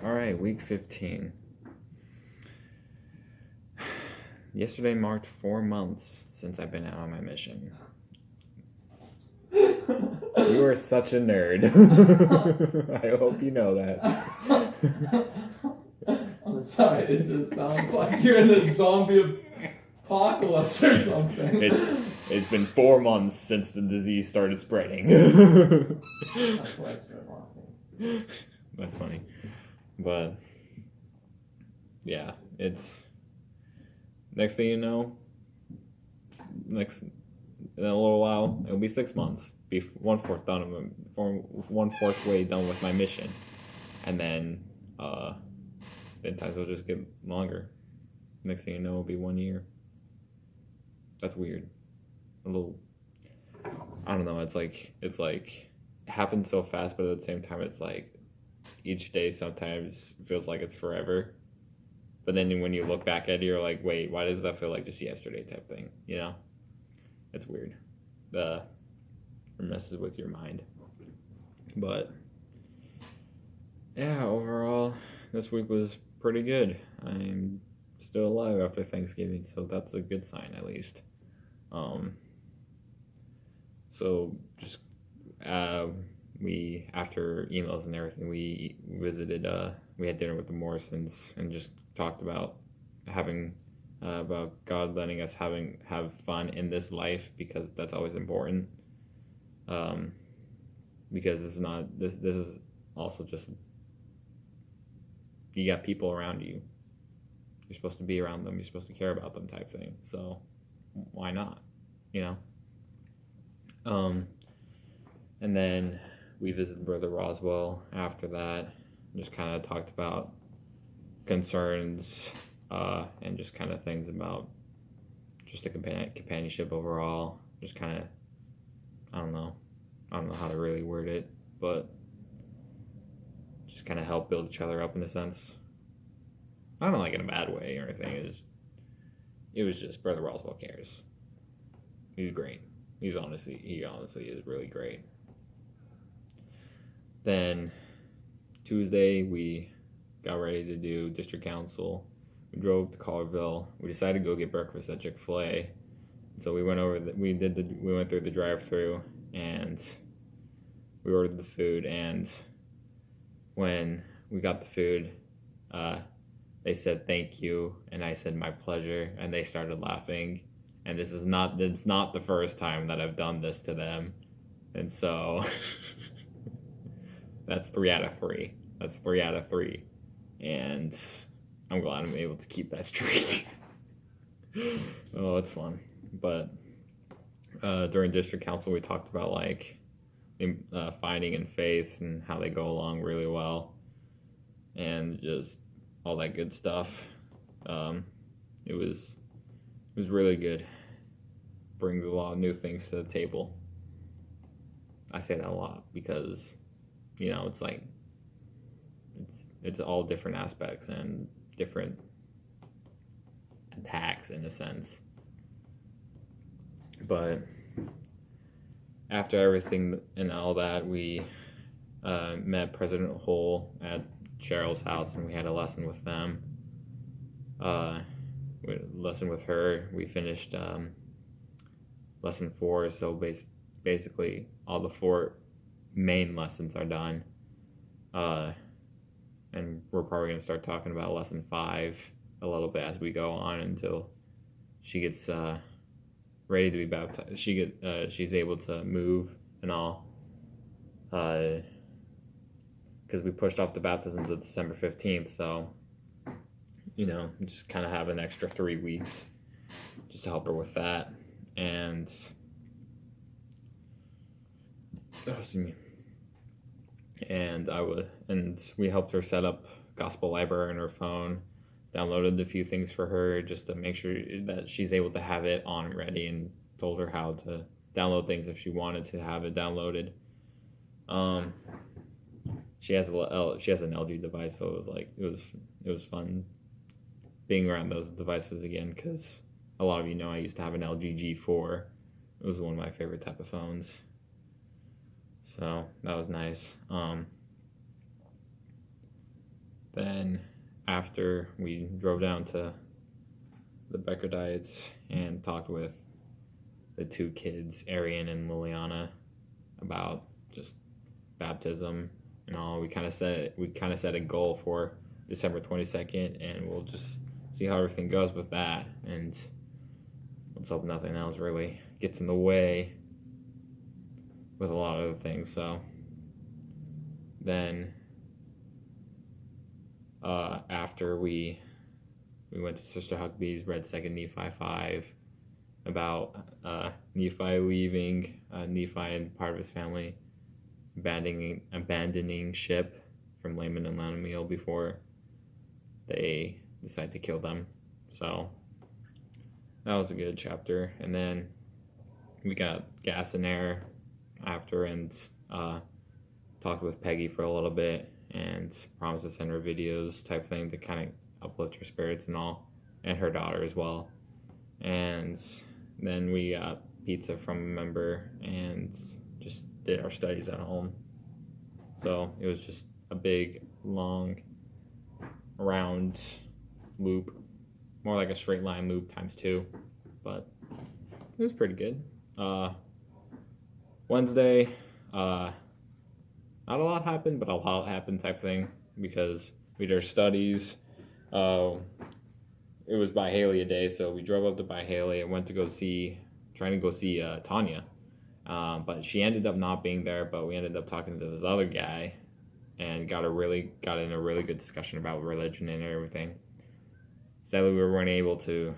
All right, week 15. Yesterday marked 4 months since I've been out on my mission. You are such a nerd. I hope you know that. I'm sorry, it just sounds like you're in a zombie apocalypse or something. It's been 4 months since the disease started spreading. That's why I started laughing. That's funny. But, yeah, it's... Next thing you know, in a little while, it'll be 6 months. Be 1/4 done, 1/4 way done with my mission, and then times will just get longer. Next thing you know, it'll be 1 year. That's weird. A little. I don't know. It's like it happens so fast, but at the same time, it's like each day sometimes feels like it's forever. But then when you look back at it, you're like, wait, why does that feel like just yesterday type thing? You know? It's weird. It messes with your mind. But, yeah, overall, this week was pretty good. I'm still alive after Thanksgiving, so that's a good sign, at least. So, just, after emails and everything, we visited, we had dinner with the Morrisons and just talked about about God letting us have fun in this life, because that's always important. Because this is also just, you got people around you. You're supposed to be around them. You're supposed to care about them type thing. So why not? You know? And then we visited Brother Roswell after that. Just kind of talked about concerns and just kind of things about just the companionship overall. Just kind of, I don't know how to really word it, but just kind of help build each other up in a sense. I don't know, like in a bad way or anything. It was just Brother Roswell cares. He's great. He honestly is really great. Then Tuesday we got ready to do district council. We drove to Colorville. We decided to go get breakfast at Chick-fil-A. So we went we went through the drive-thru and we ordered the food, and when we got the food, they said thank you, and I said my pleasure, and they started laughing. And it's not the first time that I've done this to them. And so that's 3 out of 3. That's 3 out of 3. And I'm glad I'm able to keep that streak. Oh, it's fun. But during district council, we talked about finding and faith and how they go along really well, and just all that good stuff. It was really good. Brings a lot of new things to the table. I say that a lot because, it's like it's all different aspects and different attacks in a sense. But after everything and all that, we met President Hull at Cheryl's house, and we had a lesson with them. Lesson with her. We finished lesson 4, so basically all the 4 main lessons are done. And we're probably going to start talking about lesson 5 a little bit as we go on until she gets ready to be baptized. She's able to move and all. Because we pushed off the baptism to December 15th, so just kind of have an extra 3 weeks just to help her with that. And we helped her set up Gospel Library on her phone, downloaded a few things for her just to make sure that she's able to have it on and ready, and told her how to download things if she wanted to have it downloaded. She has an LG device, so it was fun being around those devices again, because a lot of you know I used to have an LG G4. It was one of my favorite type of phones, so that was nice. then after we drove down to the Becker Diets and talked with the two kids, Arian and Liliana, about just baptism and all. We kind of set a goal for December 22nd, and we'll just see how everything goes with that. And let's hope nothing else really gets in the way with a lot of other things. So then after we went to Sister Huckabee's, read 2nd Nephi 5 about Nephi leaving Nephi and part of his family abandoning ship from Laman and Lanamiel before they decide to kill them. So that was a good chapter. And then we got gas and air after, and talked with Peggy for a little bit and promised to send her videos type thing to kind of uplift her spirits and all, and her daughter as well. And then we got pizza from a member and just did our studies at home. So it was just a big, long, round loop, more like a straight line loop times 2, but it was pretty good. Wednesday, not a lot happened, but a lot happened type thing, because we did our studies. It was Byhalia Day, so we drove up to Byhalia and went to trying to go see Tanya. But she ended up not being there, but we ended up talking to this other guy and got in a really good discussion about religion and everything. Sadly, we weren't able to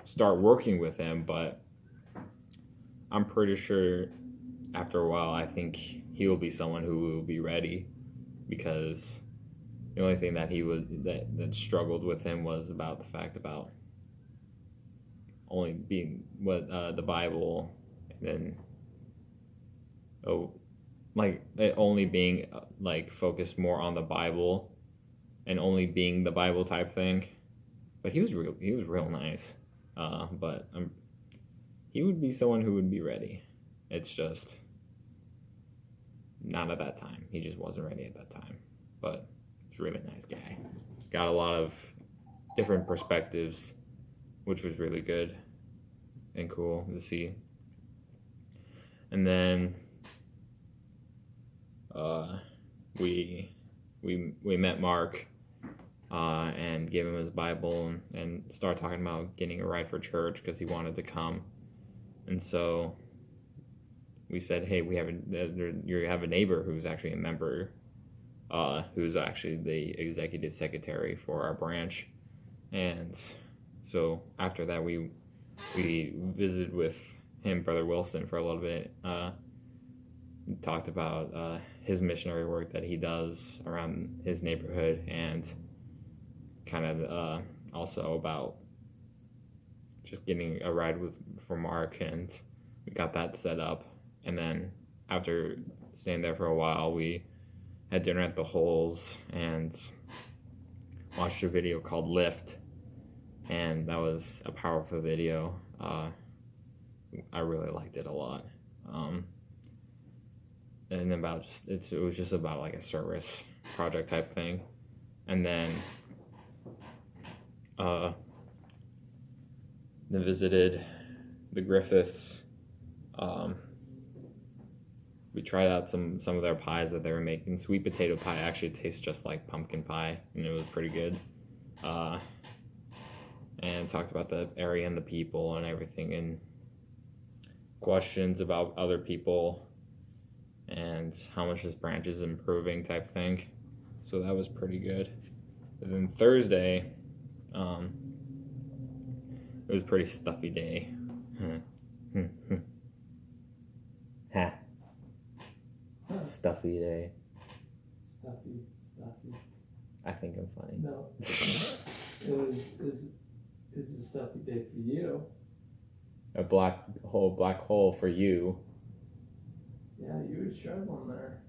start working with him, but I'm pretty sure after a while, I think he will be someone who will be ready, because the only thing that that struggled with him was about the fact about only being the Bible, and then it only being focused more on the Bible and only being the Bible type thing. But he was real nice. But he would be someone who would be ready. It's just not at that time. He just wasn't ready at that time. But he's a really nice guy. Got a lot of different perspectives, which was really good and cool to see. And then we met Mark and gave him his Bible and started talking about getting a ride for church because he wanted to come. And so we said, hey, you have a neighbor who's actually a member, who's actually the executive secretary for our branch. And so after that, we visited with him, Brother Wilson, for a little bit. Talked about his missionary work that he does around his neighborhood, and kind of also about just getting a ride for Mark, and we got that set up. And then after staying there for a while, we had dinner at the Holes and watched a video called Lift, and that was a powerful video. I really liked it a lot. And about it was just about like a service project type thing. And then visited the Griffiths. We tried out some of their pies that they were making. Sweet potato pie actually tastes just like pumpkin pie, and it was pretty good. And talked about the area and the people and everything, and questions about other people and how much this branch is improving type thing. So that was pretty good. And then Thursday, it was a pretty stuffy day. Stuffy day. Stuffy. I think I'm funny. No. It's a stuffy day for you. A black hole for you. Yeah, you were struggling there.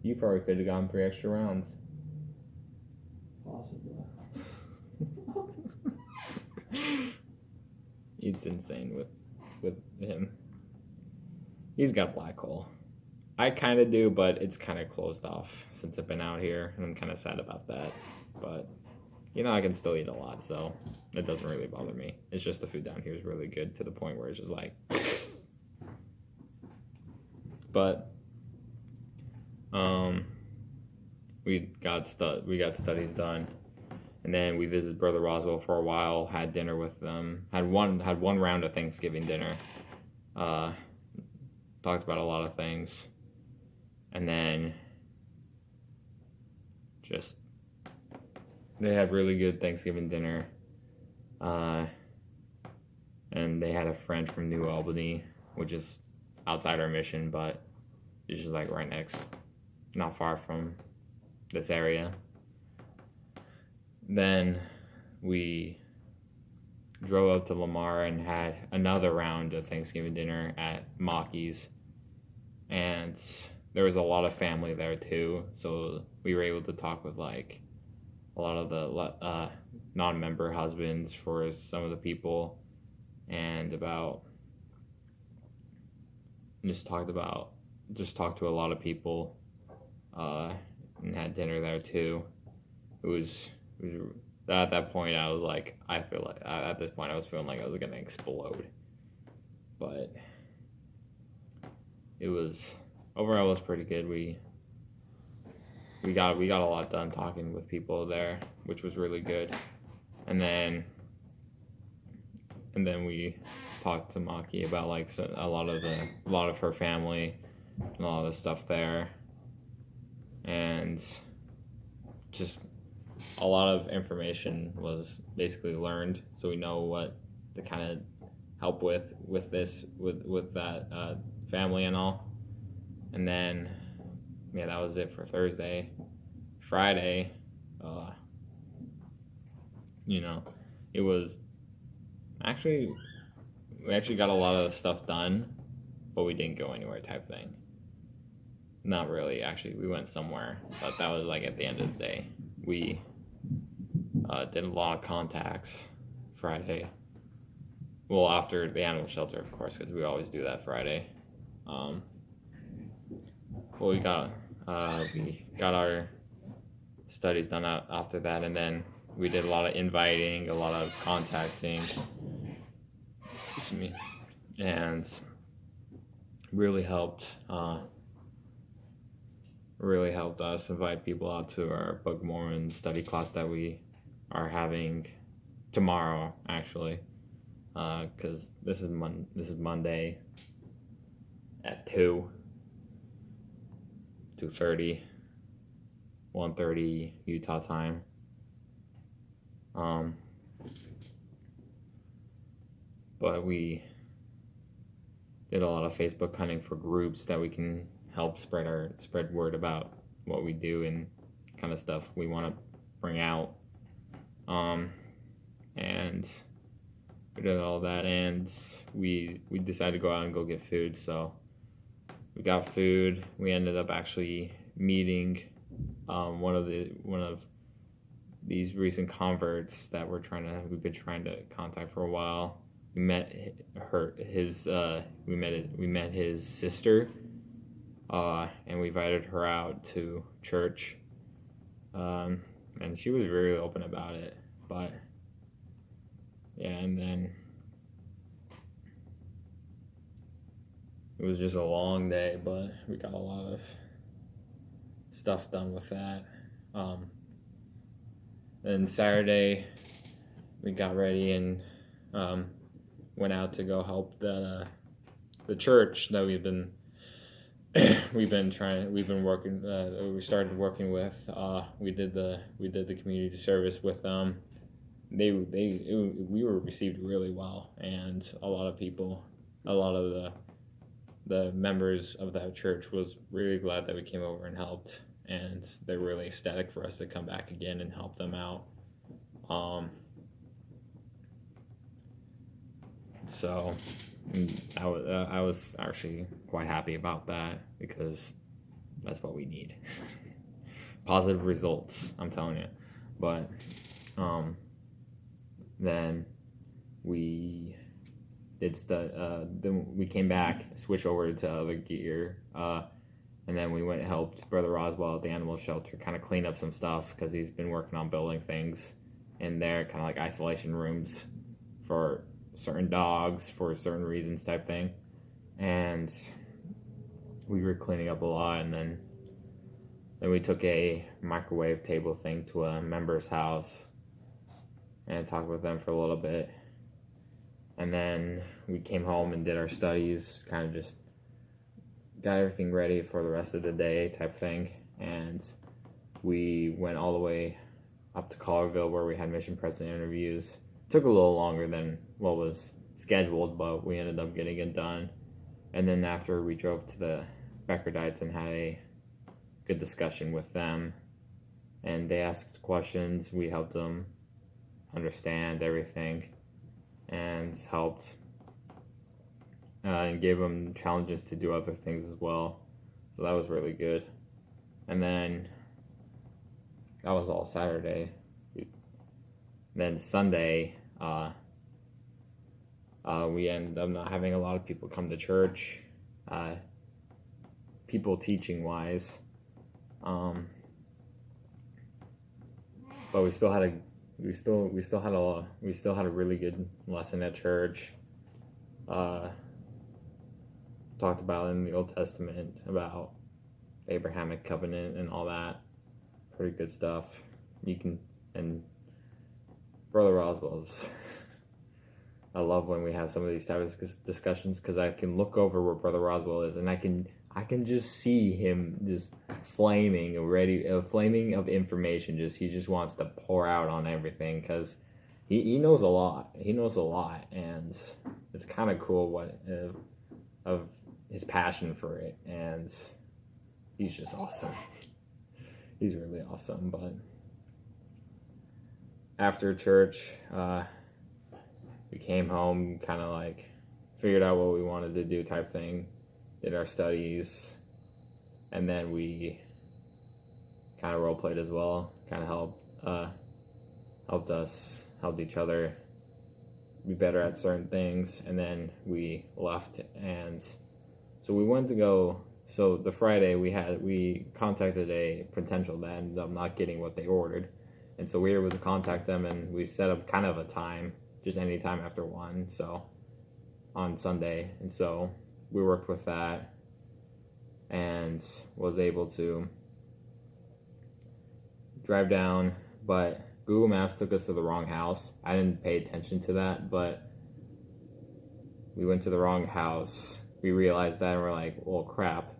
You probably could have gone 3 extra rounds. Possibly. It's insane with him. He's got a black hole. I kind of do, but it's kind of closed off since I've been out here, and I'm kind of sad about that. But I can still eat a lot, so it doesn't really bother me. It's just the food down here is really good to the point where it's just like. But we got studies done, and then we visited Brother Roswell for a while. Had dinner with them. Had one round of Thanksgiving dinner. Talked about a lot of things, and then just they had really good Thanksgiving dinner. And they had a friend from New Albany, which is outside our mission, but it's just like right next, not far from this area. Then we drove up to Lamar and had another round of Thanksgiving dinner at Maki's, and there was a lot of family there too, so we were able to talk with like a lot of the non-member husbands for some of the people, and just talked to a lot of people, and had dinner there too. It was at that point I was like, at this point I was feeling like I was gonna explode, but it was overall it was pretty good. We got a lot done talking with people there, which was really good. And then we talked to Maki about like a lot of her family and a lot of the stuff there, and just a lot of information was basically learned, so we know what to kind of help with that family and all. And then that was it for Thursday. Friday, it was we actually got a lot of stuff done, but we didn't go anywhere type thing. Not really, actually. We went somewhere, but that was like at the end of the day. We did a lot of contacts Friday. Well, after the animal shelter, of course, because we always do that Friday. We got our studies done after that, and then we did a lot of inviting, a lot of contacting, and really helped us invite people out to our Book of Mormon study class that we are having tomorrow, actually, because this is Monday at 2:30, 1:30 Utah time. But we did a lot of Facebook hunting for groups that we can help spread word about what we do and kind of stuff we want to bring out. And we did all that, and we decided to go out and go get food. So we got food. We ended up actually meeting one of these recent converts that we've been trying to contact for a while. We met his sister, and we invited her out to church, and she was very open about it. But and then it was just a long day, but we got a lot of stuff done with that. Then Saturday, we got ready and went out to go help the church that we started working with. We did the community service with them. We were received really well, and a lot of the members of that church was really glad that we came over and helped, and they're really ecstatic for us to come back again and help them out. So I was actually quite happy about that, because that's what we need. Positive results, I'm telling you. But then we did then we came back, switched over to other gear, And then we went and helped Brother Roswell at the animal shelter kind of clean up some stuff because he's been working on building things in there, kind of like isolation rooms for certain dogs for certain reasons type thing. And we were cleaning up a lot, and then we took a microwave table thing to a member's house and talked with them for a little bit. And then we came home and did our studies, kind of just got everything ready for the rest of the day type thing. And we went all the way up to Collierville where we had mission president interviews. It took a little longer than what was scheduled, but we ended up getting it done. And then after, we drove to the Beckerdites and had a good discussion with them. And they asked questions. We helped them understand everything and helped and gave them challenges to do other things as well. So that was really good. And then that was all Saturday. Then Sunday, we ended up not having a lot of people come to church, people teaching wise. But we still had a really good lesson at church. Talked about in the Old Testament about Abrahamic covenant and all that. Pretty good stuff. And Brother Roswell's. I love when we have some of these types of discussions because I can look over where Brother Roswell is and I can just see him just flaming of information. He just wants to pour out on everything because he knows a lot. He knows a lot, and it's kind of cool of his passion for it, and he's just awesome. He's really awesome. But after church, we came home, kind of like figured out what we wanted to do type thing, did our studies, and then we kind of role played as well, kind of helped each other be better at certain things, and then we left. And so we went to go. So the Friday we contacted a potential that ended up not getting what they ordered, and so we were able to contact them, and we set up kind of a time, just any time after 1, so on Sunday. And so we worked with that and was able to drive down, but Google Maps took us to the wrong house. I didn't pay attention to that, but we went to the wrong house. We realized that, and we're like, well, crap.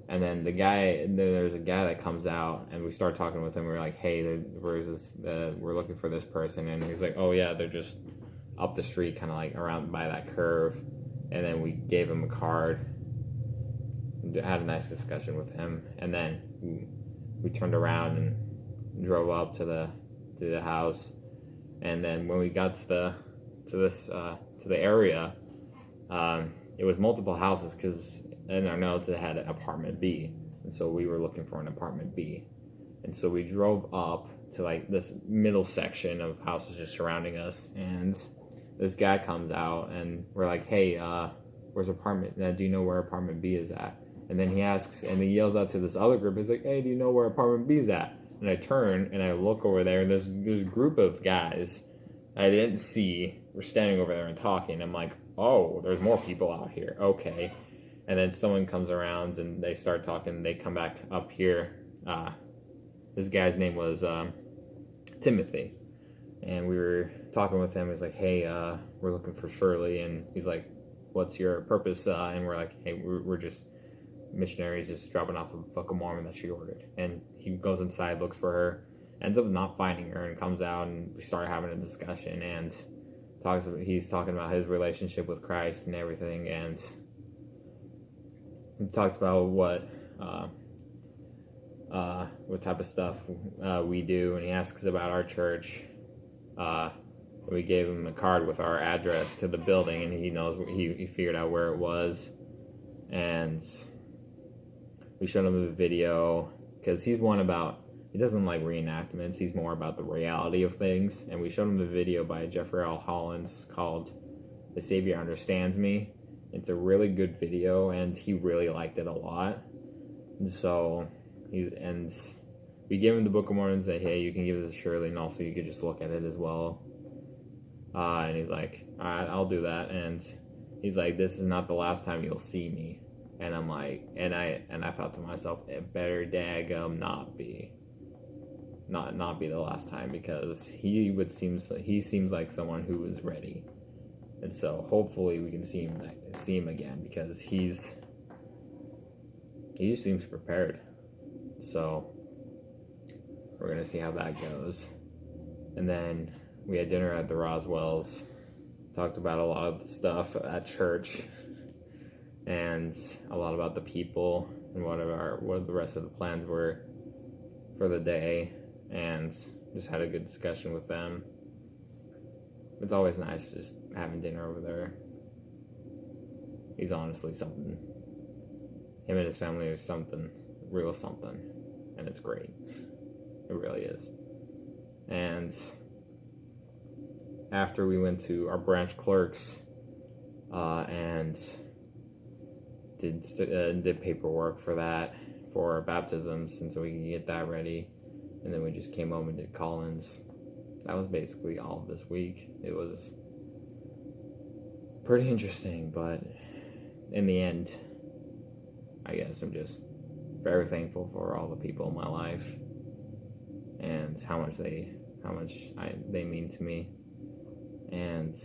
And then there's a guy that comes out, and we start talking with him. We're like, hey, we're looking for this person. And he's like, oh yeah, they're just up the street, kind of like around by that curve. And then we gave him a card, had a nice discussion with him, and then we turned around and drove up to the house. And then when we got to the area, it was multiple houses because in our notes it had an apartment B, and so we were looking for an apartment B. And so we drove up to like this middle section of houses just surrounding us, and this guy comes out, and we're like, hey, where's apartment? Do you know where apartment B is at? And then he asks, and he yells out to this other group. He's like, hey, do you know where apartment B is at? And I turn and I look over there, and there's a group of guys I didn't see. We're standing over there and talking. I'm like, oh, there's more people out here. Okay. And then someone comes around and they start talking. They come back up here. This guy's name was Timothy. And we were talking with him. He's like, hey, we're looking for Shirley. And he's like, what's your purpose? And we're like, hey, we're just missionaries just dropping off a Book of Mormon that she ordered. And he goes inside, looks for her, ends up not finding her, and comes out, and we start having a discussion, and he's talking about his relationship with Christ and everything, and we talked about what type of stuff we do, and he asks about our church. We gave him a card with our address to the building, and he figured out where it was, and we showed him the video because he doesn't like reenactments. He's more about the reality of things. And we showed him a video by Jeffrey L. Hollins called "The Savior Understands Me." It's a really good video, and he really liked it a lot. And so we gave him the Book of Mormon and say, hey, you can give this to Shirley, and also you could just look at it as well. And he's like, all right, I'll do that. And he's like, this is not the last time you'll see me. And I'm like, and I thought to myself, it better daggum not be the last time, because he seems like someone who is ready. And so hopefully we can see him again, because he just seems prepared. So we're gonna see how that goes. And then we had dinner at the Roswells, talked about a lot of the stuff at church, and a lot about the people and what the rest of the plans were for the day, and just had a good discussion with them. It's always nice just having dinner over there. He's honestly something. Him and his family are something, real something, and it's great. It really is. And after we went to our branch clerks and did paperwork for our baptisms, and so we could get that ready, and then we just came home and did Collins. That was basically all of this week. It was pretty interesting, but in the end, I guess I'm just very thankful for all the people in my life and how much they mean to me. And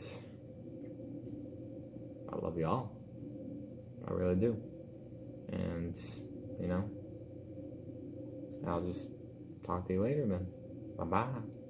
I love you all. I really do. And, I'll just talk to you later then. Bye-bye.